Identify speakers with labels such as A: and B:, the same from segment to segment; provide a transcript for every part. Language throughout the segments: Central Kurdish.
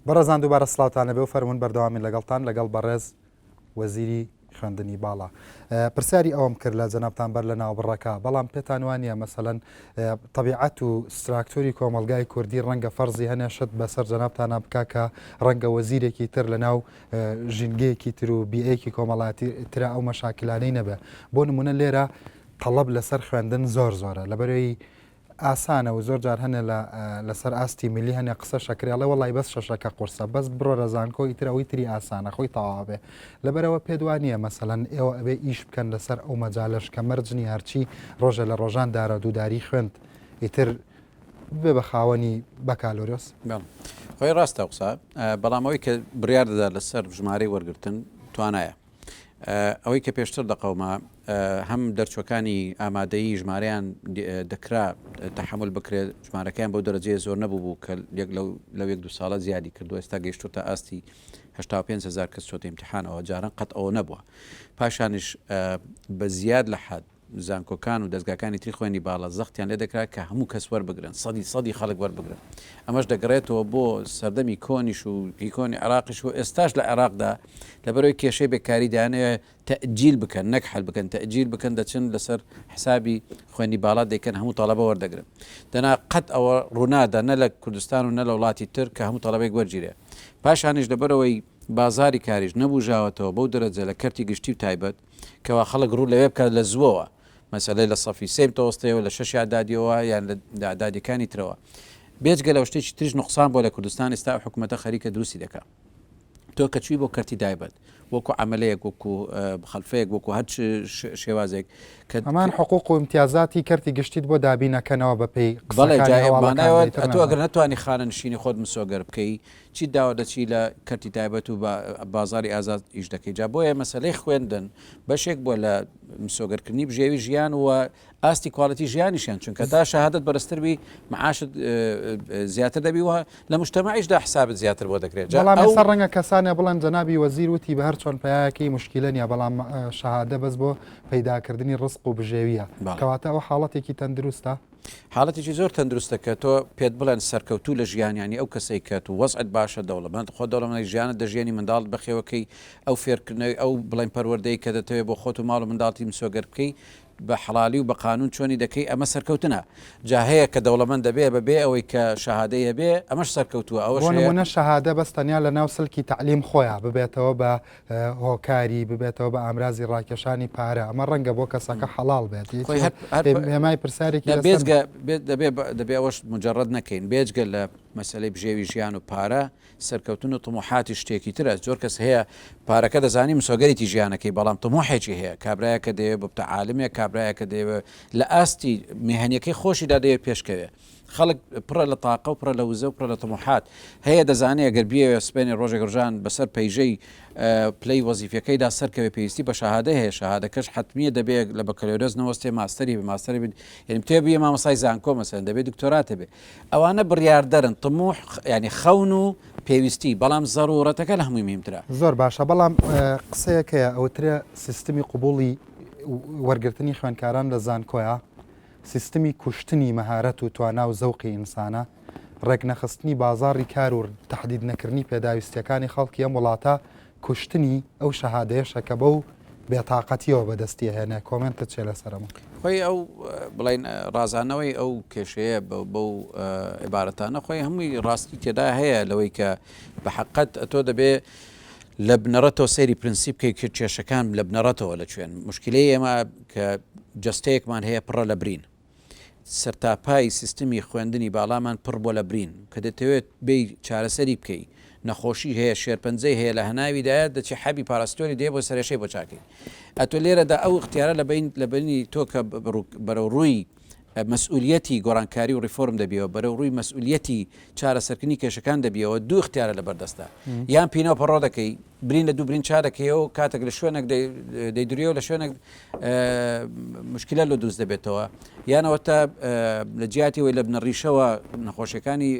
A: بەڕێزان دووبارە سڵاوتانە بێ و فەرمونون بەردەوامی لەگەڵتان لەگەڵ بەڕێز وەزیری خوێندنی باڵا. پرسیاری ئەوم کرد لە جەنابتان بەر لە ناوبڕەکە، بەڵام پێتان وانە مەسەلەن طبیعەت و ستراکتۆری کۆمەلگای کوردی ڕەنگە فەرزی هەنێشت بەسەر جەنابتانە بکە کە ڕەنگە وەزیرێکی تر لە ناو ژینگەیەکی تر و بیئەیەکی کۆمەڵاتی ترە ئەو مەشاکلانەی نەبێ. بۆ نمونە لێرە تەڵەب لەسەر خوێندن زۆرە لەبەرەوەی ئاسانە و زۆر جار هەنێ لەسەر ئاستی ملی هەنێ قسە شکرێڵە وڵی بەس شەشەکە قورسە بەس بڕۆ ڕزانکۆی ترەوەی تری ئاسانە خۆی تەواوێ لەبەرەوە پێدوانیە مەسەلەن ئێوە ئەبێ ئیش بکەن لەسەر ئەو مەجالش کە مەرجنی هەرچی ڕۆژە لە ڕۆژان دارە دووداری خوێند ئیتر بێ بە خاوەنی بەکالۆریۆس.
B: خۆی ڕاستە قسە، بەڵامەوەی کە بڕیار دەدا لەسەر ژمارەی وەرگرتن توانایە ئەوەی کە پێشتر دەقەومە هەم دەرچوەکانی ئامادەیی ژمارەیان دەکرا تەحمل بکرێت ژمارەکەیان بەو دەرەجەیە زۆر نەبوو کە لەو 1-2 ساڵە زیادی کردو ئێستا گەیشتوتە ئاستی 85,000 کەس چۆتە ئیمتیحانەوە جاران قەت ئەوە نەبووە. پاشانیش بە زیاد لە حد زانکۆکان و دەستگاکانی تری خوێنی باڵا زەختیان لێ دەکرا کە هەموو کەس وەربگرن سەدی خەڵک وەربگرن. ئەمەش دەگەڕێتەوە بۆ سەردەمی کۆنیش و پیکۆنی عراقیش و ئێستاش لە عێراقدا لەبەرەوەی کێشەی بێکاری دانەیە تەئجیل بکەن نەک حەل بکەن تەئجیل بکەن دەچن لەسەر حسابی خوێنی باڵا دەیکەن هەموو تەڵەبە وەردەگرن. دەنا قەت ئەوە ڕوونادا نە لە کوردستان و نە لە وڵاتی تر کە هەموو تەڵەبێک وەرگیرێ. پاشانیش لەبەرەوەی بازاری کاریش نەبووژاوەتەوە بەو دەرەجە لە کەرتی گشتی و تایبەت کەوا خەڵک ڕوو لەوێ بکات لە زووەوە مەسەلەی لە سەفی سێم تۆستەوە لە 6 عدادیەوە یان لە عدادەکانی ترەوە بێجگە لە شتێکی تریش نقصان بۆ لە کوردستان ئێستا حکوومەتە خەریکە دروستی دەکات. تۆ کە چووی بۆ کەرتی تایبەت وەکو عملەیەک وەکو خەلفەیەک وەکو هەر شێوازێک کە
A: ئەمان حقوق و امتیازاتی کەرتی گشتیت بۆ دابینەکەنەوە بەپێی
B: تۆ ئەگەر نەتوانی خانەنشینی خۆت مسۆگەر بکەی چی داوا دەچی لە کەرتی تایبەت و بازاری ئازاد ئیش دەکەی جا بۆیە مەسەلەی خوێندن بەشێک بۆ لە مسۆگەرکردنی بژێوی ژیان و ئاستی کواڵەتی ژیانیشیان چونکە تا شەهادەت بەرزتربی معاشت زیاتر دەبی وە لە مجتەمەعیشدا حسابت زیاتر بۆ دەکرێت.
A: بەڵام ئێستا ڕەنگە کەسانە بڵێن جەنابی وەزیر وتی بە هەر چۆن پیاەکی مشکلە نیە بەڵام شەهادە بەس بۆ پەیداکردنی ڕزق و بژێویە کەواتە ئەوە حاڵەتێکی تەندروستە.
B: حاڵەتێکی زۆر تەندروستە کە تۆ پێت بڵێن سەرکەوتوو لە ژیانیانی ئەو کەسەی کات و وەزعت باشە دەوڵەمەند خۆ دەوڵەمەندی ژیانت دەژیانی منداڵ بەخێوەکەی ئەو فێرکردنەوەی ئەو بڵێن پەروەردەی کە دەتەوێت بۆ خۆت و ماڵ و منداڵی مسۆگەر بکەی بە حەڵالی و بە قانون چۆنی دەکەی ئەمە سەرکەوتنە. جا هەیە کە دەوڵەمەند دەبێ بەبێ ئەوەی کە شەهادەیە بێ ئەمەش سەرکەوتووە
A: ئەوە شەهادە بەستەنیا لە ناو سلکی تعلیم خۆیان ببێتەوە بە هۆکاری ببێتەوە بە ئامرازی ڕاکێشانی پارە ئەمە ڕەنگە بۆ کەسەکە حەڵال بێت هێمای پرسیارێکی
B: بێزگە دەبێ ئەوەش مجرد نەکەین بێجگە لە مەسلەی بژێوی ژیان و پارە سەرکەوتن و تموحاتی شتێکی ترە. زۆر کەس هەیە پارەکە دەزانی مسۆگەریتی ژیانەکەی بەڵام تموحێکی هەیە کابراایەکە دەوێت بتە عالمێک کابراایەکە دەوێت لە ئاستی میهنیەکەی خۆشیدا دەوێت پێشکەوێت. خەڵک پڕە لە تاقە و پڕە لە وزە و پڕە لە تموحات هەیە دەزانێت گەر بیەوە سپێنی ڕۆژێک ڕژان بەسەر پەیژەی پلەی وەزیفەکەیدا سەرکەوێت پێویستی بە شەهادە هەیە شەهادەکەش حتمیە دەبێت لە بەکەلۆرەز نەوەستێ ماستەری بە ماستەری یعنی تێ بیە مامەسای زانکۆ مەسەن دەبێت دکتۆراتە بێ ئەوانە بڕیاردەرن تموح ینی خەون و پێویستی بەڵام زەڕورەتەکە لە هەمووی مهمترە.
A: زۆر باشە بەڵام قسەیەکەیە ئەوترێ سیستمی قوبوڵی وەرگرتنی خوێندکاران لە زانکۆیە سیستمی کوشتنی مەهارەت و توانا و زەوقی ئینسانە ڕێکنەخستنی بازاڕی کار و تەحدید نەکردنی پێداویستیەکانی خەڵکی ئەم وڵاتە کوشتنی ئەو شەهادەیەشە کە بەو بێتاقەتیەوە بەدەستی هێنێ کۆمنتت چێ لەسەرمە
B: خۆی ئەو بڵین ڕازانەوەی ئەو کێشەیە بەو عیبارەتانە خۆی هەمووی ڕاستی تێدا هەیە لەوەی کە بە حەقەت تۆ دەبێ لە بنەڕەتەوە سەیری پرینسیپ بکەی کرد کێشەکان لە بنەڕەتەوە لەکوێن مشکلەی ئێمە کە جەستەیەکمان هەیە پڕە لە برین سەرتاپای سیستمی خوێندنی باڵامان پڕ بۆ لە برین کە دەتەوێت بێ چارەسەری بکەی نەخۆشی هەیە شێرپەنجەی هەیە لە هەناویدایە دەچی حەبی پاراستۆری دێ بۆ سەرێشەی بۆ چاکەی ئەتۆ لێرەدا ئەو اختیارە لە بینی تۆ کە بەرەو ڕووی مەسئولیەتی گۆڕانکاری و ریفۆرم دەبیەوە بەرەو ڕووی مەسئولیەتی چارەسەرکردنی کێشەکان دەبیەوە دوو اختیارە لەبەردەستە یان پینەوە پەڕۆ دەکەی برین لە دوو برین چارەکەیەوە کاتێک لە شوێنێک دەیدرویەوە لە شوێنێک مشکلە لە دروست دەبێتەوە یانەوە تا لە جیاتیەوەی لە بنەڕیشەوە نەخۆشیەکانی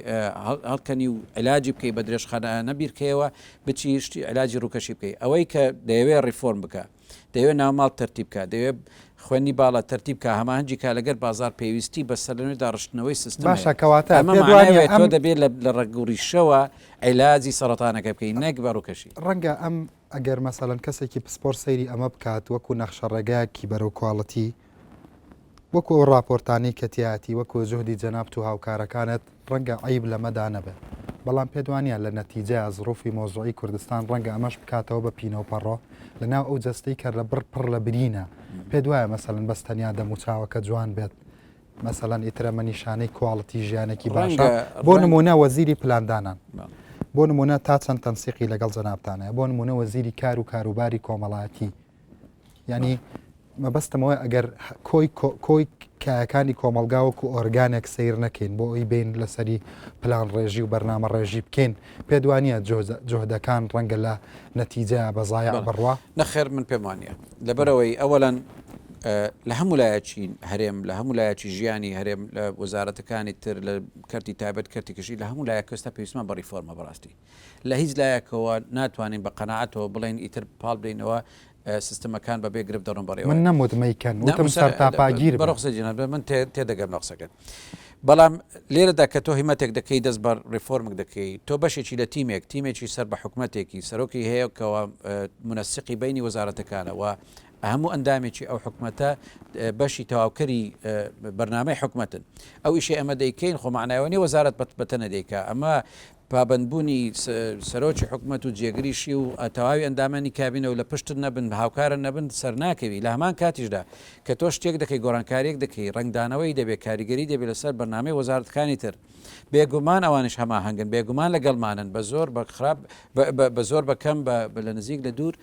B: هەڵکەنی و علاجی بکەی بە درێژخانە نەبیرکەوە بچی شتی علاجی ڕووکەشی بکەی ئەوەی کە دەیەوێت ریفۆرم بکە دەیەوێت ناوماڵ تەرتیب بکە دەیەوێت خوێنی باڵە تەرتیب کە هەمانجی کا لەگەر بازار پێویستی بەسەر لەنوێدا ڕشتنەوەی سیستم
A: باشە کەواتە
B: تۆ دەبێت لە ڕێگوڕیشەوە عیلاجی سەرەتانەکە بکەین نەک بەڕووکەشی
A: ڕەنگە ئەم ئەگەر مەسەڵەن کەسێکی پسپۆر سەیری ئەمە بکات وەکو نەخشە ڕێگایەکی بەرەو کواڵەتی وەکو ئەو راپۆرتانی کەتیاتی وەکو جوهدی جەناب و هاوکارەکانت ڕەنگە عیب لەمەدا نەبێت بەڵام پێدوانە لە نەتیجە زڕوفی مۆزۆی کوردستان ڕەنگە ئەمەش بکاتەوە بە پینەوەپەڕۆ لەناو ئەو جەستەی کە لە پڕ لە برینە پێ دوایە مەسەڵەن بەستەنیا دەموچاوەکە جوان بێت مەسەڵەن ئیترەمە نیشانەی کواڵەتی ژیانێکی باشە بۆ نمونە وەزیری پلاندانان بۆ نمونە تا چەند تەنسیقی لەگەڵ جەنابتانەیە بۆ نمونە وەزیری کار و کاروباری کۆمەڵایەتی ینی مەبەستمەوەی ئەگەر کۆی کایەکانی کۆمەلگاوەکو ئۆرگانێک سیر نەکەین بۆ ئەوی بین لەسەری پلان ڕێژی و بەرنامە ڕێژی بکەین پێدوانە جۆهدەکان ڕەنگە لە نەتیجە بەزایە بڕوا
B: نەخێر من پێم وانە لەبەرەوەی ئەوەڵەن لە هەموو لایەکی هەرێم لە هەموو لایەکی ژیانی هەرێم لە وەزارەتەکانی تر لە کەرتی تایبەت کەرتی کشی لە هەموو لایە کەستا پێویستمان بە ریفۆرمە بەڕاستی لە هیچ لایەکەوە ناتوانین بە قەناعەتەوە بڵێن ئیتر پاڵ بدەینەوە سیستمەکان بەبێ گرفت دەڕۆن بەڕێوە
A: من نەموتمەیکەن وتم سەرتاپاگیر
B: بەڕۆخسە جناب من تێدەگەم نەقسەکەن بەڵام لێرەدا کە تۆ هیمەتێک دەکەی دەست بە ریفۆرمێک دەکەی تۆ بەشێکی لە تیمێکی سەر بە حکوومەتێکی سەرۆکی هەیەکەوە منەسقی بینی وەزارەتەکانەوە هەموو ئەندامێکی ئەو حکوومەتە بەشی تەواوکەری بەرنامەی حکوومەتن ئەو ئیشی ئەمە دەیکەین خۆمانایوەنی وەزارەت بەتەنە دەیکا ئەمە پابندبوونی سەرۆکی حکوومەت و جێگریشی و تەواوی ئەندامانی کابینە و لە پشت نەبن هاوکارە نەبن سەرناکەوی لە هەمان کاتیشدا کە تۆ شتێک دەکەی گۆڕانکاریەک دەکەی ڕنگدانەوەی دەبێت کاریگەری دەبێت لەسەر بەرنامەی وەزارەتەکانی تر بێگومان ئەوانش هەما هەنگن بێگومان لەگەڵمانن بە زۆر بە خراپ بە زۆر بەکەم لە نزیک لە دوور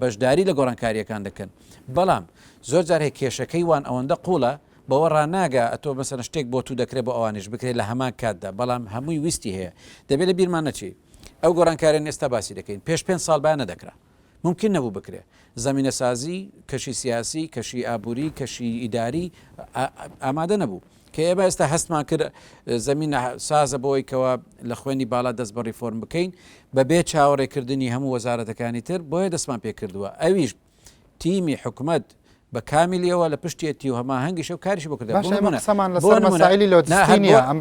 B: بەشداری لە گۆڕانکاریەکان دەکەن بەڵام زۆر جار هەیە کێشەکەی وان ئەوەندە قوڵە بەوە ڕناگە ئەتۆ مەسەن شتێک بۆ تو دەکرێت بۆ ئەوانش بکرێت لە هەمان کاتدا بەڵام هەمووی ویستی هەیە دەبێت لە بیرمان نەچی ئەو گۆڕانکارێن ئێستا باسی دەکەین پێش 5 ساڵ با نەدەکرا ممکن نەبوو بکرێت زمینە سازی کەشی سیاسی کەشی ئابووری کەشی ئیداری ئامادە نەبوو کە ئێمە ئێستا هەستمان کرد زمینە سازە بۆی کەەوە لە خوێنی باڵا دەست بە ریفۆرم بکەین بەبێ چاوەڕێکردنی هەموو وەزارەتەکانی تر بۆیە دەستمان پێ کردووە ئەویش تیمی حکوومەت بە کامیلیەوە لە پشتێتی و هەما هەنگیش و کاریش بۆ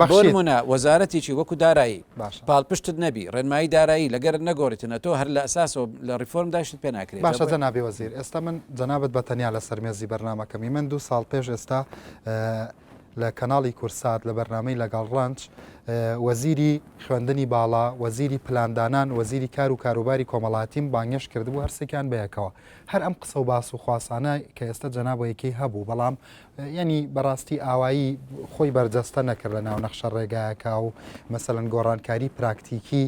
B: کردمونە وەزارەتێکی وەکو دارایی پاڵپشتت نەبی ڕێنمایی دارایی لەگەر نەگۆڕێتنە تۆ هەر لە ئەساسەوە لە ریفۆرم داشت پێ ناکرێت
A: باشە جەنابی وەزیر ئێستا من جەنابەت بەتەنیا لە سەرمێزی بەرنامەکەمی من 2 ساڵ پێش ئێستا لە کەناڵی کورسات لە بەرنامەی لەگەڵ ڕەنج وەزیری خوێندنی باڵا وەزیری پلاندانان وەزیری کار و کاروباری کۆمەڵاتیم بانگێش کردبوو هەرسێکیان بەیەکەوە هەر ئەم قسە و باس و خواسانە کە ئێستا جەنابەیەکەی هەبوو بەڵام ینی بەڕاستی ئاوایی خۆی بەرجەستە نەکرد لە ناو نەخشە ڕێگایەکە و مەسەڵەن گۆڕانکاری پراکتیکی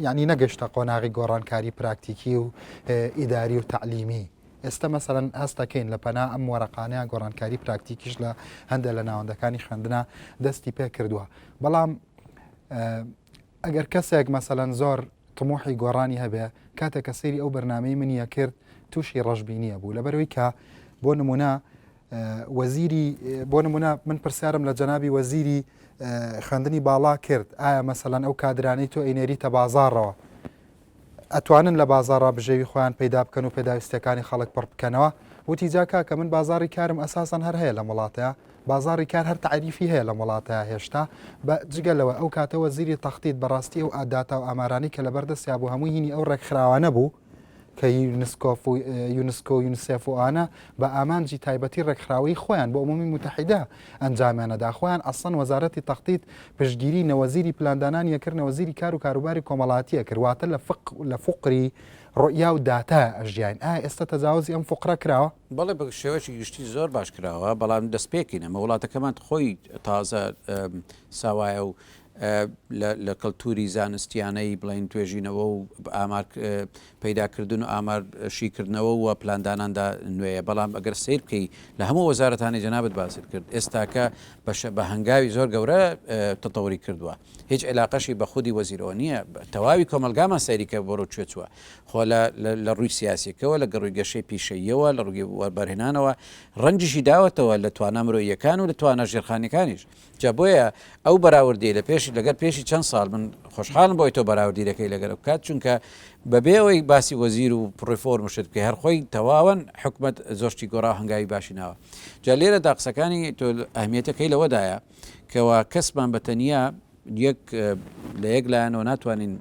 A: ینی نەگەشتە قۆناغی گۆڕانکاری پراکتیکی و ئیداری و تعلیمی ئێستا مەسەڵەن هەستەکەین لە پەنا ئەم وەرەقانەیە گۆڕانکاری پراکتیکیش لە هەندێک لە ناوەندەکانی خوێندنە دەستی پێ کردووە بەڵام ئەگەر کەسێک مەسەڵەن زۆر تموحی گۆڕانی هەبێ کاتێک کە سەیری ئەو بەرنامەی منیە کرد تووشی ڕەشببینیە بوو لەبەرەوەی کە بۆ نمونە وەزیری بۆ نمونە من پرسیارم لە جەنابی وەزیری خوێندنی باڵا کرد ئایا مەسەڵەن ئەو کادرانەی تۆ ئەینێریتە بازاڕەوە ئەتوانن لە بازاڕ بژێوی خۆیان پەیدا بکەن و پێداویستەکانی خەڵک پڕ بکەنەوە وتی جاکە کە من بازاری کارم ئەساسان هەر هەیە لە وڵاتەیە بازاری کار هەر تعریفی هەیە لە وڵاتەیە هێشتا بە جگەلەوە ئەو کاتەوە زیری تەختیت بەڕاستی و ئاداتا و ئامارانی کە لەبەردەستیا بوو هەمووی هینی ئەو ڕێکخراوانە بوو کە یونسکۆ یونسێف و ئانە بە ئامانجی تایبەتی ڕێکخراوی خۆیان بۆ عمومی متحیدە ئەنجامیانەدا خۆیان ئەسڵەن وەزارەتی تەختیت پشتگیری نەوەزیری پلاندانان یەکردنە وەزیری کار و کاروباری کۆمەڵاتیە کردواتە لە فقری ڕۆیا و داتا ئەژیان ئێستا تەجاوزی ئەم فقرە کراوە
B: بەڵێ بە شێوەی گشتی زۆر باش کراوە بەڵام دەستپێکینە مە وڵاتەکەمان خۆی تازە ساوایە و لە کەلتوری زانستیانەی بڵین توێژینەوە و ئامار پەیداکردن و ئامار شیکردنەوە و پلانداناندا نوێیە بەڵام ئەگەر سیر بکەی لە هەموو وەزارەتانی جەنابەت باست کرد ئێستاکە بە هەنگاوی زۆر گەورە تەتەوری کردووە هیچ علاقەشی بە خودی وەزیرەوە نییە تەواوی کۆمەلگامان سەریکە بۆ ڕووچێتووە خۆ لە ڕووی سیاسیەکەەوە لە گەڕووی گەشەی پیشەیەوە لە ڕووی وەربەرهێنانەوە ڕەنجشی داوەتەوە لە توانە مرۆیەکان و لە توانە ژێرخانەکانیش جا بۆیە ئەو بەراوردی لە پێش پێشی چەند ساڵ من خۆشحاڵم بۆی تۆ بەراوردیرەکەی لەگەر بکات چونکە بەبێ ئەوەی باسی وەزیر و پڕفۆرم شت بکە هەرخۆی تەواوەن حکومت زۆشتی گۆڕا هەنگاوی باشی ناوە جا لێرە داقسەکانی تۆ ئەهمیەتەکەی لەوەدایە کەوا کەسمان بەتەنیا یەک لە یەک لایەنەوە ناتوانین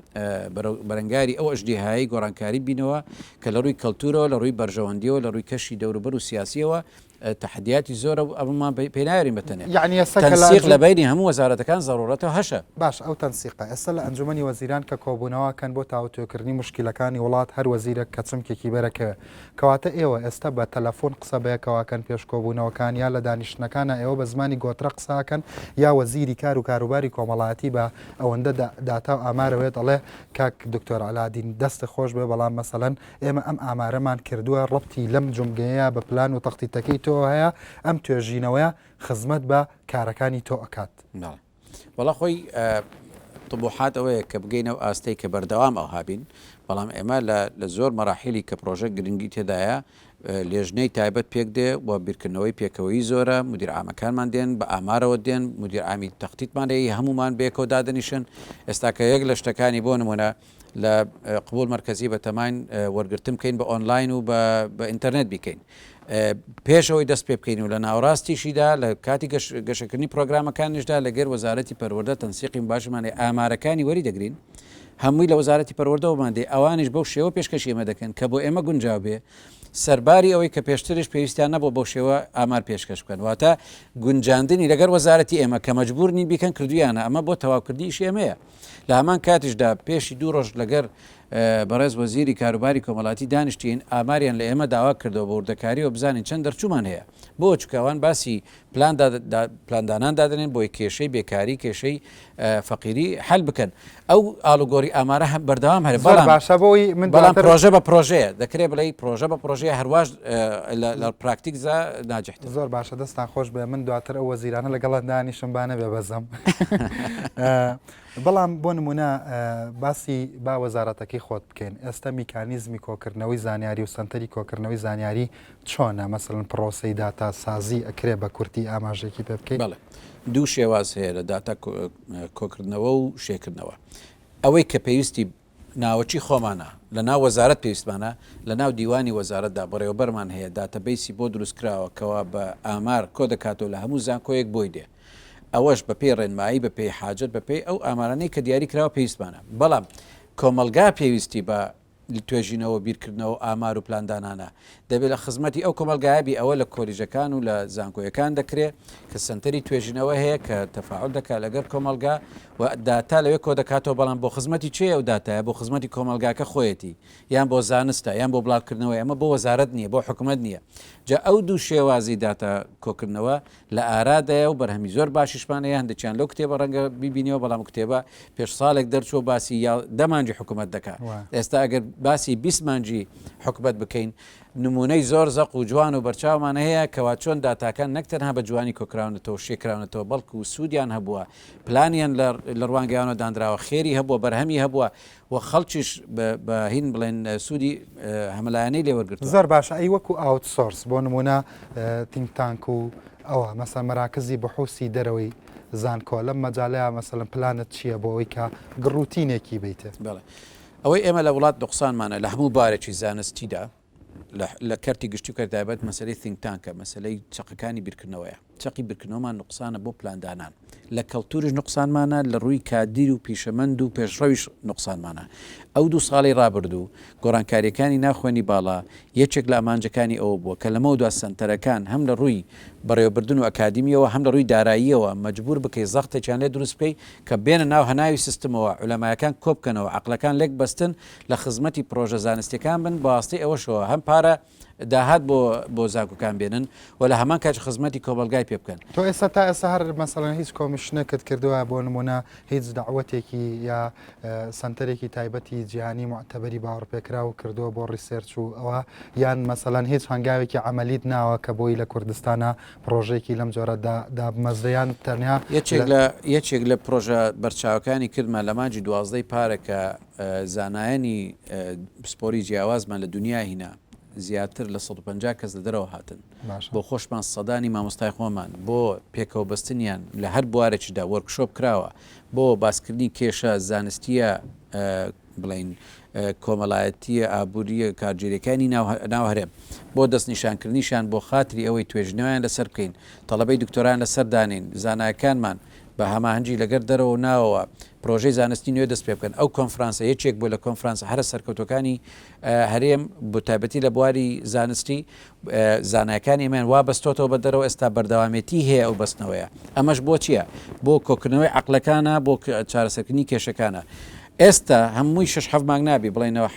B: بەرەنگاری ئەو ئەژدیهایی گۆڕانکاری بینەوە کە لە ڕووی کەلتورەوە لە ڕووی بەرژەوەندیەوە لە ڕووی کەشی دەوروبەر و سیاسیەوە تحدیاتی زۆرە ئەمەمان پێناوێرین بەتەنێ
A: یعنی
B: تەنسیق لە بینی هەموو وەزارەتەکان زەڕورەتەوە هەشە
A: باش ئەو تەنسیقە ئێستا لە ئەنجومەنی وەزیران کە کۆبوونەوەکەن بۆ تاوتۆکردنی مشکلەکانی وڵات هەر وەزیرە کە چمکێکی بەرەکەوێ کەواتە ئێوە ئێستا بە تەلەفۆن قسە بەیەکەواکەن پێشکۆبوونەوەکان یا لە دانیشتەکانە ئێوە بە زمانی گۆترە قساکەن یا وەزیری کار و کاروباری کۆمەڵایەتی بە ئەوەندە داتا و ئامارەوێت ئەڵێ کاک دکتۆر علادین دەستی خۆش بێ بەڵام مەسەلەن ئێمە ئەم ئامارەمان کردووە ڕەبتی لەم جمگەیە بە پلان و تەختیتەکەی تۆ هەیە ئەم توێژینەوەیە خزمەت بە کارەکانی تۆ ئەکات
B: وەڵا خۆی طبوحات ئەوەیە کە بگەینەوە ئاستەی کە بەردەوام ئەو هابین بەڵام ئێمە لە زۆر مەراحیلی کە پرۆژە گرنگی تێدایە لێژنەی تایبەت پێک دێ بۆ بیرکردنەوەی پێکەوەی زۆرە مدیر عامەکانمان دێن بە ئامارەوە دێن مدیر عامی تەختیتمانەیە هەمومان بێکەوە دادەنیشن ئێستا کە یەک لە شتەکانی بۆ نمونە لە قبول مرکزی بە تەمان وەرگرتم بکەین بە ئۆنلاین و بە ئینتەرنێت بیکەین پێشەوەی دەست پێ بکەین و لە ناوڕاستیشیدا لە کاتی گەشەکردنی پرۆگرامەکانیشدا لەگەر وەزارەتی پەروەردە تەنسیقین باشمانێ ئامارەکانی وەری دەگرین هەمووی لە وەزارەتی پەروەردەوەمان دێ ئەوانش بەو شێوە پێشکەشی ئێمە دەکەن کە بۆ ئێمە گونجاو بێ سەرباری ئەوەی کە پێشترش پێویستیان نەبوو بۆ شێوە ئامار پێشکەش بکەن واتە گونجاندنی لەگەر وەزارەتی ئێمە کە مەجبورنی بیکەن کردویانە ئەمە بۆ تەواوکردی ئیشی ئێمەیە لە هەمان کاتیشدا پێشی 2 ڕۆژ لەگەر بەڕێز وەزیری کاروباری کۆمەڵاتی دانیشتین ئاماریان لە ئێمە داوا کردەوە بە وردەکاریەوە بزانین چەند دەرچوومان هەیە بۆ چکاوان باسی پلاندانان دادنێن بۆی کێشەی بێکاری کێشەی فەقیری حل بکەن ئەو ئالوگۆری ئامارە هەم بەردەوام هەرێ بەڵام پرۆژە بە پرۆژەیە دەکرێت بڵێ پرۆژە بە پرۆژەیە هەرواش لە پراکتیکزا ناجحت
A: زۆر باشە دەستان خۆش بێ من دواتر ئەو وەزیرانە لەگەڵ دانیشم بانە بێ بەزەم بەڵام بۆ نمونە باسی با وەزارەتەکەی خۆت بکەین ئێستا میکانیزمی کۆکردنەوەی زانیاری و سنتەری کۆکردنەوەی زانیاری چۆنە مەسەڵەن پرۆسەی داتا سازی ئەکرێ بە کورتی ئاماژێکی پێ بکەین
B: دوو شێواز هەیە لە داتا کۆکردنەوە و شێکردنەوە ئەوەی کە پێویستی ناوەچی خۆمانە لە ناو وەزارەت پێویستمانە لە ناو دیوانی وەزارەتدا بەڕێوەبەرمان هەیە داتەبەیسی بۆ دروستکراوە کەوا بە ئامار کۆ دەکاتەوە لە هەموو زانکۆیەک بۆی دێ ئەوەش بە پێی ڕێنمایی بە پێی حاجت بە پێی ئەو ئامارانەی کە دیاری کراوە پێویستمانە بەڵام کۆمەلگا پێویستی بە توێژینەوە بیرکردنەوە ئامار و پلاندانانە دەبێت لە خزمەتی ئەو کۆمەلگایبی ئەوە لە کۆلیژەکان و لە زانکۆیەکان دەکرێت کە سنتەری توێژینەوە هەیە کە تەفاعل دەکات لەگەر کۆمەلگا و داتا لەوێ کۆ دەکاتەوە بەڵام بۆ خزمەتی چێ ئەو داتایە بۆ خزمەتی کۆمەلگاکە خۆیەتی یان بۆ زانستە یان بۆ بڵاوکردنەوە ئەمە بۆ وەزارەت نییە بۆ حکوومەت نییە جا ئەو دوو شێوازی داتا کۆکردنەوە لە ئارادایە و بەرهەمی زۆر باشیشمانەیە هەندێکیان لەو کتێبە ڕەنگە ببینیەوە بەڵام کتێبە پێش ساڵێک دەرچوە باسی یا دەمانجی حکوومەت دەکات ئێستا ئەگەر باسی 20 مانجی حکوومەت بکەین نمونەی زۆر زەق و جوان و بەرچاومان هەیە کەوا چۆن داتاکان نەکتەنها بە جوانی کۆکراونەتەوە شێکراونەتەوە بەڵکو و سوودیان هەبووە پلانیان لە ڕوانگەیانەوە دانراوە خێری هەبووە بەرهەمی هەبووە و خەڵکیش بە هین بڵێن سوودی هەملایانەی لێوەرگرت
A: زۆر باشە ئەی وەکو ئاوت سۆرس بۆ نمونە تینگتانک و ئەوە مەسە مەراکزی بەحوسی دەرەوەی زانکۆ لەم مەجاالەیە مەسەلەن پلانت چییە بۆ ئەوەی کە گڕوتینێکی بیتێ
B: ئەوەی ئێمە لە وڵات نقصانمانە لە هەموو بارێکی زانستیدا لە کەرتی گشتی و کەرتابەت مەسلەی تینگتانکە مەسلەی چقەکانی بیرکردنەوەیە چقی بیرکردنەوەمان نقصانە بۆ پلاندانان لە کەلتورش نقصانمانە لە ڕووی کادیر و پیشەمەند و پێشڕەویش نقصانمانە ئەو 2 ساڵی ڕابردوو گۆڕانکاریەکانی ناخوێنی باڵا یەکێک لە ئامانجەکانی ئەوە بووە کە لەمە دو سنتەرەکان هەم لە ڕووی بەڕێوەبردن و ئەکادمیەوە هەم لە ڕووی داراییەوە مەجبور بکەی زەختێکیان لێ دروست بکەی کە بێنە ناو هەناوی سیستمەوە عولەمایەکان کۆبکەنەوە عقلەکان لێک بەستن لە خزمەتی پرۆژە زانستیەکان بن بەواسطەی ئەوەشەوە هەم پارە داهات بۆ زانکۆکان بێنن و لە هەمان کات خزمەتی کۆمەلگای پێ بکەن
A: تۆ ئێستا تا ئێستا هەر مەسەڵەن هیچ کۆمیشنەکەت کردووە بۆ نمونە هیچ داوەتێکی یا سنتەرێکی تایبەتی جیهانی معتەبەری باوەڕپێکرا و کردووە بۆ ڕیسێرچ و ئەوە یان مەسەڵەن هیچ هەنگاوێکی عملیت ناوە کە بۆی لە کوردستانە پرۆژێکی لەم جۆرە دامەزدەیان تەنیا
B: یەکێک لە پرۆژە بەرچاوەکانی کردمان لە مانجی 12 پارێکە زانایانی پسپۆری جیاوازمان لە دنیا هینا زیاتر لە 150 کەس لە دەرەوە هاتن
A: باشە.
B: بۆ خۆشمان سەدانی مامۆستای خۆمان بۆ پێکەوە بەستنیان لە هەر بوارێکیدا وەرکشۆپ کراوە بۆ باسکردنی کێشە زانستیە بڵین کۆمەڵایەتیە ئابوووریە کارگیریەکانی ناو هەرێم بۆ دەستنیشانکردنیشان بۆ خاتری ئەوەی توێژنەوەیان لەسەر بکەین تەڵەبەی دکتۆران لەسەر دانین زانایەکانمان بە هەماهەنگی لەگەر دەرەوە ناوەوە پرۆژەی زانستی نوێ دەست پێ بکەن ئەو کۆنفرانسە یەکێک بۆ لە کۆنفرانسە هەرە سەرکەوتەکانی هەرێم بۆ تایبەتی لە بواری زانستی زانایەکانی ئێمەیان وا بەستۆتەوە بە دەرەوە ئێستا بەردەوامێتی هەیە ئەو بەستنەوەیە ئەمەش بۆ چییە بۆ کۆکردنەوەی عەقلەکانە بۆ چارەسەرکردنی کێشەکانە ئێستا هەمووی 6 مانگ نابی بڵێنەوە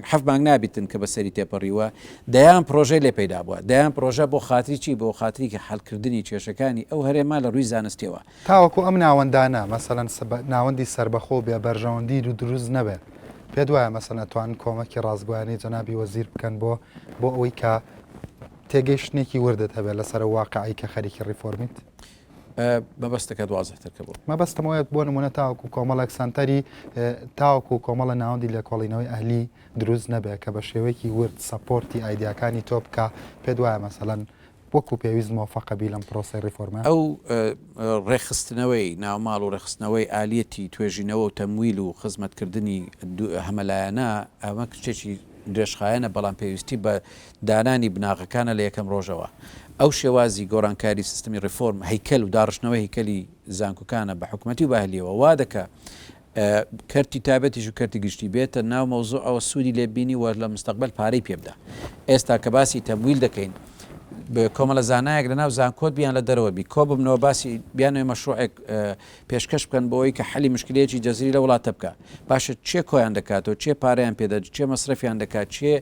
B: 7 مانگ نابیتن کە بەسەری تێپەڕیوە دەیان پرۆژەی لێ پەیدا بووە دەیان پرۆژە بۆ خاتری چی بۆ خاتری کە حەلکردنی کێشەکانی ئەو هەرێما لە ڕووی زانستیەوە
A: تاوەکو ئەم ناوەندانە مەسەڵەن ناوەندی سربەخۆ بێ بەرژەوەندی و دروست نەبێت پێ وایە مەسەڵەن توان کۆمەکی ڕازگویانی جەنابی وەزیر بکەن بۆ ئەوەی کە تێگەیشتێکی وردت هەبێت لەسەر واقعی کە خەریکی ڕیفۆرمیت
B: مەبەستەکە دوازەترکە بوو
A: مەبەستەمەوەیەت بۆ نمونە تاوەکو کۆمەڵێک سنتەری تاوەکو کۆمەڵە ناوەندی لێکۆڵینەوەی ئەهلی دروست نەبێت کە بە شێوەیەکی ورد سەپۆرتی ئایدیاکانی تۆ بکە پێ وایە مەسەڵەن وەکو پێویست مۆفەقەبی لەم پرۆسی ڕیفۆرمە
B: ئەو ڕێخستنەوەی ناوماڵ و ڕێخستنەوەی ئالەتی توێژینەوە و تەمویل و خزمەتکردنی هەمەلایەنە ئەمە کچێکی درێژخایەنە بەڵام پێویستی بە دانانی بناغەکانە لە یەکەم ڕۆژەوە ئەو شێوازی گۆڕانکاری سیستمی ڕیفۆرم هەیکەل و داڕشتنەوەی هیکەلی زانکۆکانە بە حکوومەتی و باهلیەوە وا دەکە کەرتی تایبەتیش و کەرتی گشتی بێتە ناو مەوزوع ئەوە سوودی لێبینی وە لە مستەقبل پارەی پێبدا ئێستا کە باسی تەمویل دەکەین کۆمەڵە زانایەک لە ناو زانکۆت بیان لە دەرەوە بی کۆ ببنەوە باسی بیانەوەی مەشروعێک پێشکەش بکەن بۆەوەی کە حەلی مشکلەیەکی جەزیری لە وڵاتە بکە باشە چێ کۆیان دەکاتەوە چێ پارەیان پێدەچێت چێ مەسرفیان دەکات چێ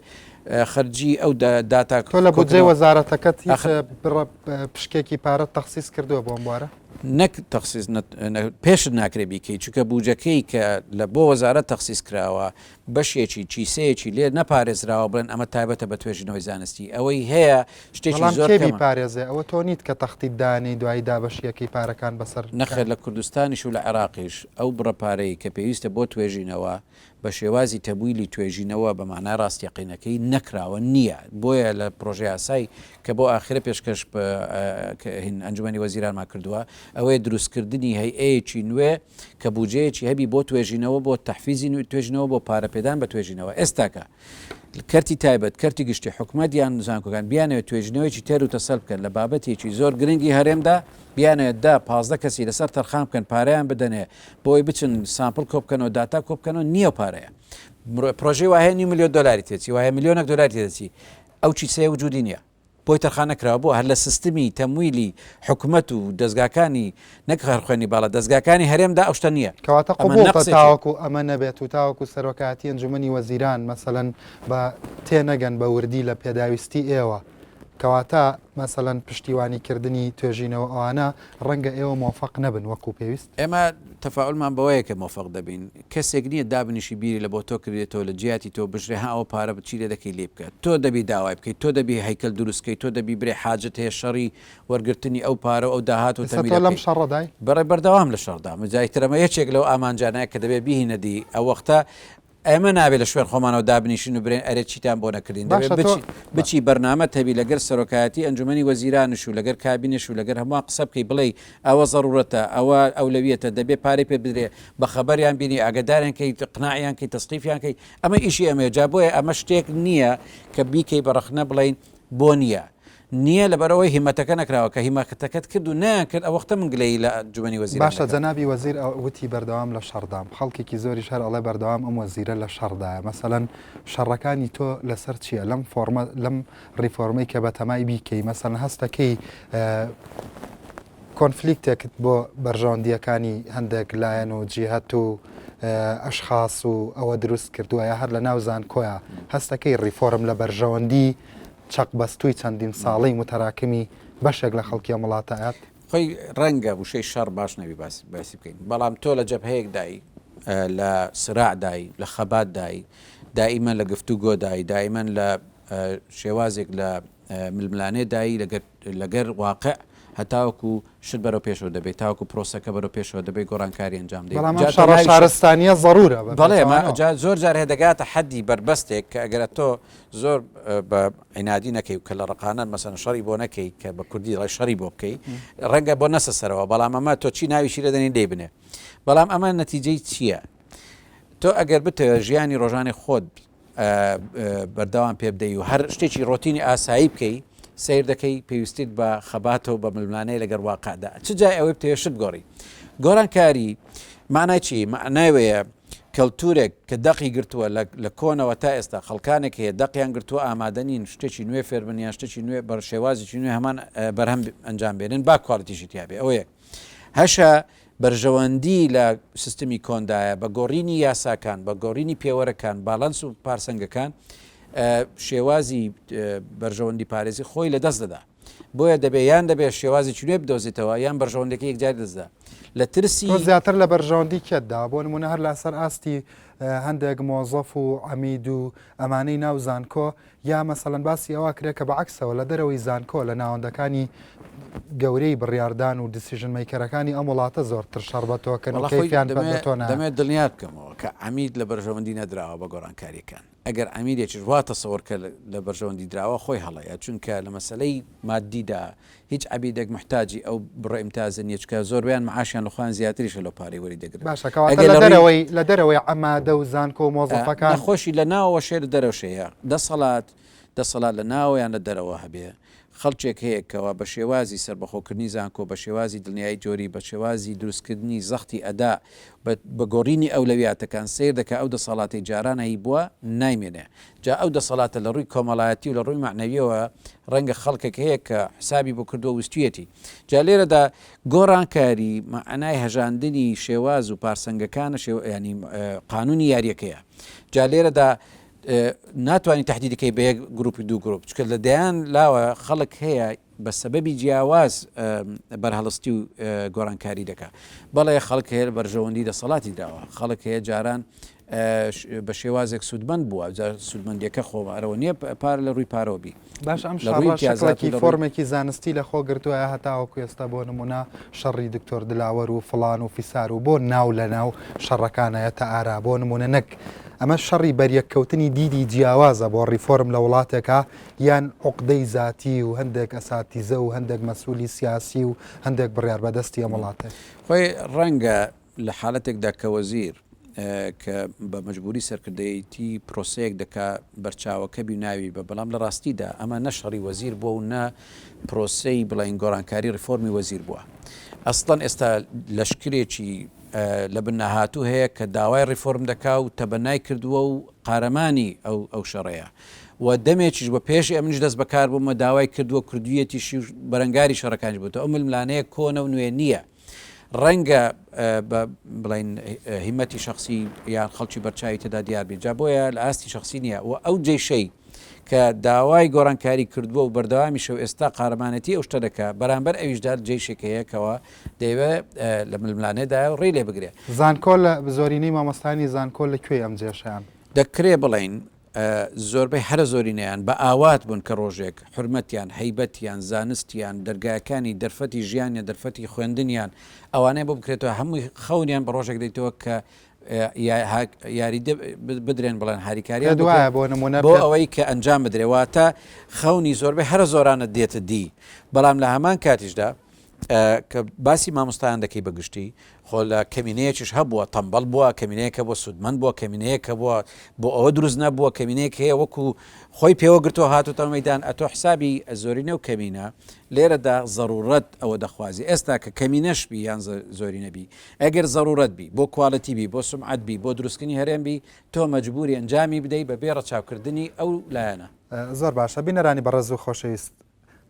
B: خەرجی ئەو داتا
A: تۆ لە بودجێ وەزارەتەکەت پشکێکی پارە تەخسیس کردووە بۆم بوارە
B: نەک تەخسیس پێشت ناکرێ بیکەی چونکە بوجەکەی کە لە بۆ وەزارەت تەخسیس کراوە بەشێکی چیسەیەکی لێ نەپارێزراوە بڵێن ئەمە تایبەتە بە توێژینەوەی زانستی ئەوەی هەیە شتێکی زۆر
A: پارێزێ ئەوە تۆ نیت کە تەختی دانی دوایی دابەشیەکەی پارەکان بەسەر
B: نەخێت لە کوردستانیش و لە عێراقیش ئەو بڕەپارەی کە پێویستە بۆ توێژینەوە بە شێوازی تەبویلی توێژینەوە بە مانای ڕاستیەقینەکەی نەکراوە نییە بۆیە لە پرۆژه یاسایی کە بۆ ئاخرە پێشکەش ئەنجومەنی وەزیرانمان کردووە ئەوەیە دروستکردنی هەیئەیەکی نوێ کە بودجەیەکی هەبی بۆ توێژینەوە بۆ تەحفیزی توێژینەوە بۆ پارەپێدان بە توێژینەوە ئێستاکە کەرتی تایبەت کەرتی گشتی حکوومەتیان زانکۆکان بیانەوە توێژینەوەی تێر و تەسەل بکەن لە بابەتێکی زۆر گرنگی هەرێمدا بیانەوە دا 15 کەسی لەسەر تەرخام بکەن پارەیان بدەنێ بۆی بچن سامپل کۆبکەنەوە داتا کۆبکەنەوە نییە پارەیە پرۆژەی وایە $1 ملیۆن تێچی وایە $1 ملیۆن تێدەچی ئەو چیسەیە وجودی نییە بۆی تەرخانەکراوە بۆ هەر لە سیستمی تەمویلی حکوومەت و دەستگاکانی نەک خەرخوێنی باڵە دەستگاکانی هەرێمدا ئەو شتە نییە
A: کەواتە قبوڵ تاوەکو ئەمە نەبێت و تاوەکو سەرۆکاتی ئەنجومەنی وەزیران مەسەڵەن بە تێنەگەن بە وردی لە پێداویستی ئێوە کەواتە مەسەڵەن پشتیوانیکردنی توێژینەوە ئەوانە ڕەنگە ئێوە مۆفەق نەبن وەکو پێویست
B: ئێمە تەفاعلمان بەوەیە کە مۆفەق دەبین کەسێک نییە دابنیشی بیری لە بۆ تۆ کردێتەوە لە جیاتی تۆ بژێ ئەوە پارە بچی لێ دەکەی لێ بکات تۆ دەبی داوای بکەیت تۆ دەبی هەیکەل دروستکەی تۆ دەبی برێ حاجت هەیە شەڕی وەرگرتنی ئەو پارە ئەو داهات و
A: لەم شەڕەدای
B: بەڕێ بەردەوام لە شەڕدا مجایترەمە یەکێک لەو ئامانجانەیە کە دەبێ بیهینەدی ئەو وەختە ئەمە نابێت لە شوێن خۆمانەوە دابنیشین و برێن ئەرێ چیتان بۆ نەکردین بچی بەرنامە تەبی لەگەر سەرۆکایەتی ئەنجومەنی وەزیرانش و لەگەر کابینش و لەگەر هەموو قسە بکەی بڵێ ئەوە ضرورەتە ئەوە ئەولەویەتە دەبێت پارەی پێ بدرێ بە خەبەریان بینی ئاگداریان کەی قناعیان کەی تەسقیفیان کەی ئەمە ئیشی ئەمە جا بۆیە ئەمە شتێک نییە کە بیکەی بەرەخنە بڵین بۆ نییە نییە لەبەرەوەی هیمەتەکە نەکراوە کە هیمەتەکەت کرد و نەکرد ئەو وەختە من گلەی لە ئەنجومەنی وەزیر
A: باشە جەنابی وەزیر وتی بەردەوام لە شەڕدام خەڵکێکی زۆری شەر ئەڵێ بەردەوام ئەم وەزیرە لە شەڕدایە مەسەڵەن شەڕەکانی تۆ لەسەر چییە لەم ڕیفۆرمەی کە بە تەمای بیکەی مەسەڵەن هەستەکەی کۆنفلیکتێکت بۆ بەرژەوەندیەکانی هەندێک لایەن و جیهەت و ئەشخاص و ئەوە دروست کردووە یا هەر لە ناو زانکۆیە هەستەکەی ڕیفۆرم لە بەرژەوەندی چەق بەستووی چەندین ساڵی متەراکمی بەشێک لە خەڵکی وڵاتایەت
B: خۆی ڕەنگە وشەی شەڕ باش نەبی باسی بکەین بەڵام تۆ لە جەبهەیەک دایی لە سراع دایی لە خەبات دایی دائیمەن لە گفتوگۆ دایی دائیمەن لە شێوازێک لە ململانێ دایی لەگەر واقع هەتاوەکو شت بەرەو پێشەوە دەبێت تاوەکو پرۆسەکە بەرەو پێشەوە دەبێت گۆڕانکاری ئەنجام دێت
A: بەڵام شەڕە شارستانیە ضرورە
B: بەڵێ زۆر جار هێدەگاتە حەدی بربەستێک کە ئەگەرە تۆ زۆر بە عینادی نەکەی و کە لە ڕقانە مەسەن شەڕی بۆ نەکەی کە بە کوردی ڕای شەڕی بۆ بکەی ڕەنگە بۆ نەسە سەرەوە بەڵام ئەمە تۆ چی ناویشی لە دەنی دەی بنێ بەڵام ئەمە نەتیجەی چییە؟ تۆ ئەگەر بتەوە ژیانی ڕۆژانی خۆت بەرداوام پێ بدەی و هەر شتێکی ڕۆتینی ئاسایی بکەی سیر دەکەی پێویستیت بە خەباتەوە بە ململانەی لەگەر واقعدا چ جای ئەوەی بتەوێت شت گۆڕی گۆڕانکاری معنای چی معناوەیە کەلتورێک کە دەقی گرتووە لە کۆنەوە تا ئێستا خەڵکانێک هەیە دەقییان گرتووە ئامادەنین شتێکی نوێ فێربنیان شتێکی نوێ بەر شێوازێکی نوێ هەمان بەرهەم ئەنجام بێنن با کواڵیتیشی تیاابێ ئەوە یەک هەشە بەرژەوەندی لە سیستمی کۆندایە بە گۆڕینی یاساکان بە گۆڕینی پێوەرەکان باڵانس و پارسەنگەکان شێوازی بەرژەوەندی پارێزی خۆی لە دەست دەدا بۆیە دەبێ یان دەبێت شێوازی چێ بدۆزیتەوە یان بەرژەوەندەکە یەکجار دەستدا لە ترسی
A: زیاتر لە بەرژەوەندی کێتدا بۆ نمونە هەر لەسەر ئاستی هەندێک مۆزەف و ئەمید و ئەمانەی ناو زانکۆ یا مەسەڵەن باسی ئەوە کرێت کە بەعکسەوە لە دەرەوەی زانکۆ لە ناوەندەکانی گەورەی بڕیاردان و دیسیژن مەیکەرەکانی ئەم وڵاتە زۆرتر شەڕبەتەوەکەن
B: دەمێت دڵنیات بکەمەوە کە ئەمید لە بەرژەوەندی نەدراوە بە گۆڕانکاریەکان ئەگەر ئەمیرێکیش واتە سەوەرکە لە بەرژەوەندی دراوە خۆی هەڵەیە چونکە لە مەسلەی مادیدا هیچ عبیدێک محتاجی ئەو بڕە ئیمتازە نییەچکە زۆربیان معاشیان لەخوان زیاتریش لە پارەی وەری دەگرن
A: لە دەرەوەی ئەمادە و زانکۆ و مۆزەفەکان
B: خۆشی لە ناوەوە شێر دەرەوشەیە دەسەڵات لە ناوەیان لە دەرەوە هەبێ خەڵکێک هەیەکەوە بە شێوازی سربەخۆکردنی زانکۆ بە شێوازی دڵنیایی جۆری بە شێوازی دروستکردنی زەختی ئەدا بە گۆڕینی ئەولەویاتەکان سیر دەکە ئەو دەسەڵاتی جارانەی بووە نایمێنێ جا ئەو دەسەڵاتە لە ڕووی کۆمەڵایەتی و لە ڕووی معنەویەوە ڕەنگە خەڵکێک هەیە کە حسابی بۆ کردووە وستویەتی جا لێرەدا گۆڕانکاری معنای هەژاندنی شێواز و پارسەنگەکانە ینی قانونی یاریەکەیە جا لێرەدا ناتوانانی تهدیدەکەی بە یەک گروپی دوو گرۆپ چکە لە دەیان لاوە خەڵک هەیە بە سەبەبی جیاواز بەرهەڵستی و گۆڕانکاری دەکا بەڵێ خەڵک هەیە بەرژەوەندی دەسەڵاتی داوە خەڵک هەیە جاران بە شێوازێک سوودمەند بووە سوودمەندیەکە خۆمارەوە نییە پار لە ڕووی پارۆبی
A: باش ئەم شەڕێکی فۆرمێکی زانستی لە خۆ گرتووە هەتاوەکو ئێستا بۆ نمونە شەڕی دکتۆر دلاوەر و فڵان و فیسار و بۆ ناو لە ناو شەڕەکانایە تا ئارا بۆ نمونە نەک ئەمە شەڕی بەریەککەوتنی دیدی جیاوازە بۆ ڕیفۆرم لە وڵاتێکە یان عقدەی زاتی و هەندێک ئەساتیزە و هەندێک مەسئولی سیاسی و هەندێک بڕیار بەدەستی ئەم وڵاتێک
B: خۆی ڕەنگە لە حالەتێکدا کە وەزیر کە بە مەجبوری سەرکردەیەتی پرۆسەیەک دەکا بەرچاوەکە بی ناوی بە بەڵام لە ڕاستیدا ئەمە نەشەڕی وەزیر بووە و نە پرۆسەی بڵین گۆڕانکاری ریفۆرمی وەزیر بووە ئەسڵەن ئێستا لەشکرێکی لە بنەهاتوو هەیە کە داوای ریفۆرم دەکا و تەبەنای کردووە و قارەمانی ئەو شەڕەیە و دەمێکیش بە پێشی ئەمنیش دەست بەکار بوومە داوای کردووە کردوویەتیشی بەرەنگاری شەڕەکانی بووتە ئەو ململانەیە کۆنە و نوێ نییە ڕەنگە بڵین هیمەتی شخصی یان خەڵکی بەرچاوی تێدا دیاربی جا بۆیە لە ئاستی شخصی نییە و ئەو جێشەی کە داوای گۆڕانکاری کردووە و بەردەوامی شەو ئێستا قارەمانەتی ئەو شتە دەکە بەرامبەر ئەویشدا جێشێکەیەکەوە دەیوێت لە ململانێدا ڕێ لێ بگرێت
A: زانکۆ لە زۆرینەی مامۆستانی زانکۆ لەکوێ ئەم جێشیان
B: دەکرێ بڵین زۆربەی هەرە زۆرینەیان بە ئاوات بوون کە ڕۆژێک حرمەتیان هەیبەتیان زانستیان دەرگایەکانی دەرفەتی ژیانیان دەرفەتی خوێندنیان ئەوانەیە بۆ بکرێتەوە هەمووی خەونیان بە ڕۆژێک دەیتەوە کە یاری بدرێن بڵێن هاریکاریان بۆ ئەوەی کە ئەنجام بدرێواتە خەونی زۆربەی هەرە زۆرانە دێتە دی بەڵام لە هەمان کاتیشدا کە باسی مامۆستایان دەکەی بەگشتی خۆ لە کەمینەیەکیش هەبووە تەمبەڵ بووە کەمینەیەکە بۆ سوودمەند بووە کەمینەیەکە بووە بۆ ئەوە دروست نەبووە کەمینەیەک هەیە وەکو خۆی پێوە گرتووە هاتوتە مەیدان ئەتۆ حسابی زۆرینە و کەمینە لێرەدا ضرورەت ئەوە دەخوازی ئێستا کە کەمینەش بی یان زۆری نەبی ئەگەر ضرورەت بی بۆ کواڵەتی بی بۆ سمعەت بی بۆ دروستکردنی هەرێم بی تۆ مەجبوری ئەنجامی بدەی بە بێ ڕەچاوکردنی ئەو لایەنە
A: زۆر باشە بینەرانی بەڕێز و خۆشەویست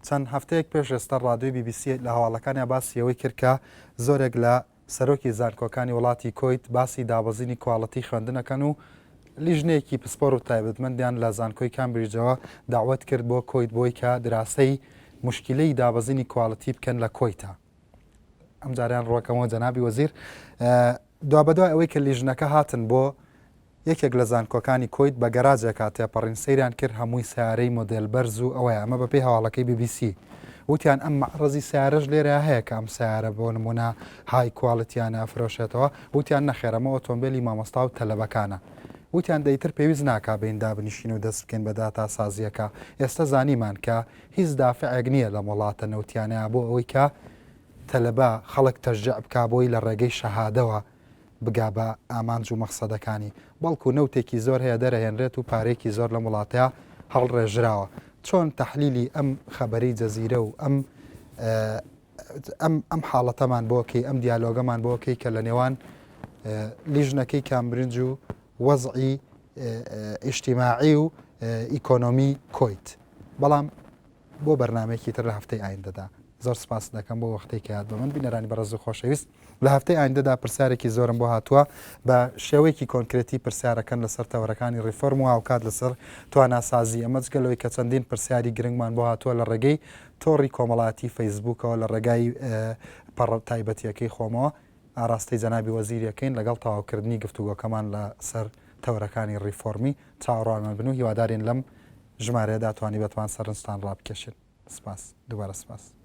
A: چەند هەفتەیەک پێش ئێستا ڕادیۆی BBC لە هەواڵەکانی باسیەوەی کردکە زۆرێک لە سەرۆکی زانکۆکانی وڵاتی کۆیت باسی دابەزینی کواڵەتی خوێندنەکەن و لیژنەیەکی پسپۆر و تایبەتمەندیان لە زانکۆی کامبریجەوە داوت کرد بۆ کۆیت بۆی کە دراسەی مشکلەی دابەزینی کواڵەتی بکەن لە کۆیتە ئەم جاریان ڕۆکەمەوە جەنابی وەزیر دوابەدوای ئەوەی کە لیژنەکە هاتن بۆ یەکێک لە زانکۆکانی کۆیت بە گەراجێکا تێپەڕین سەیریان کرد هەمووی سیارەی مۆدێل بەرز و ئەوەیە ئەمە بەپێی هەواڵەکەی BBC وتیان ئەم مەعرەزی سیارەش لێرە هەیە کە ئەم سیارە بۆ نمونە های کواڵەتیانە ئەفرۆشێتەوە وتیان نەخێرەمە ئۆتۆمبیلی مامۆستا و تەلەبەکانە وتیان دەیتر پێویست ناکا بەیندا بنیشین و دەست بکەین بە داتا سازیەکە ئێستا زانیمان کە هیچ دافعێک نییە لە وڵاتە نەوتیانەیە بۆ ئەوەی کە تەلەبە خەڵک تەشجع بکا بۆی لە ڕێگەی شەهادەوە بگا بە ئامانج و مەقسەدەکانی بەڵکو نەوتێکی زۆر هەیە دەرەهێنرێت و پارێکی زۆر لە وڵاتەیە هەڵڕێژراوە چۆن تەحلیلی ئەم خەبەری جەزیرە و ئەم حاڵەتەمان بۆکەی ئەم دیالۆگەمان بۆکەی کە لە نێوان لیژنەکەی کامبرنج و وەزعی ئیجتیماعی و ئیکۆنۆمی کۆیت بەڵام بۆ بەرنمەیەکی تر لە هەفتەی ئایندەدا زۆر سپاس دەکەم بۆ وەختەی کە هات بە من بینەرانی بەڕێز و خۆشەویست لە هەفتەی ئایندەدا پرسیارێکی زۆرم بۆ هاتووە بە شێوەیەکی کۆنکرێتی پرسیارەکەن لەسەر تەورەکانی ڕیفۆرم و هاوکات لەسەر تواناسازی ئەمە جگەلەوەی کە چەندین پرسیاری گرنگمان بۆ هاتووە لە ڕێگەی تۆڕی کۆمەڵاتی فەیسبوکەوە لە ڕێگای پەڕ تایبەتیەکەی خۆمەوە ئاراستەی جەنابی وەزیریەکەین لەگەڵ تەواوکردنی گفتوگۆکەمان لەسەر تەورەکانی ڕیفۆرمی چاوەڕوانمان بن و هیوادارین لەم ژمارەیەدا توانی بەتوان سەرنجتان ڕابکێشن سپاس دووبارە سپاس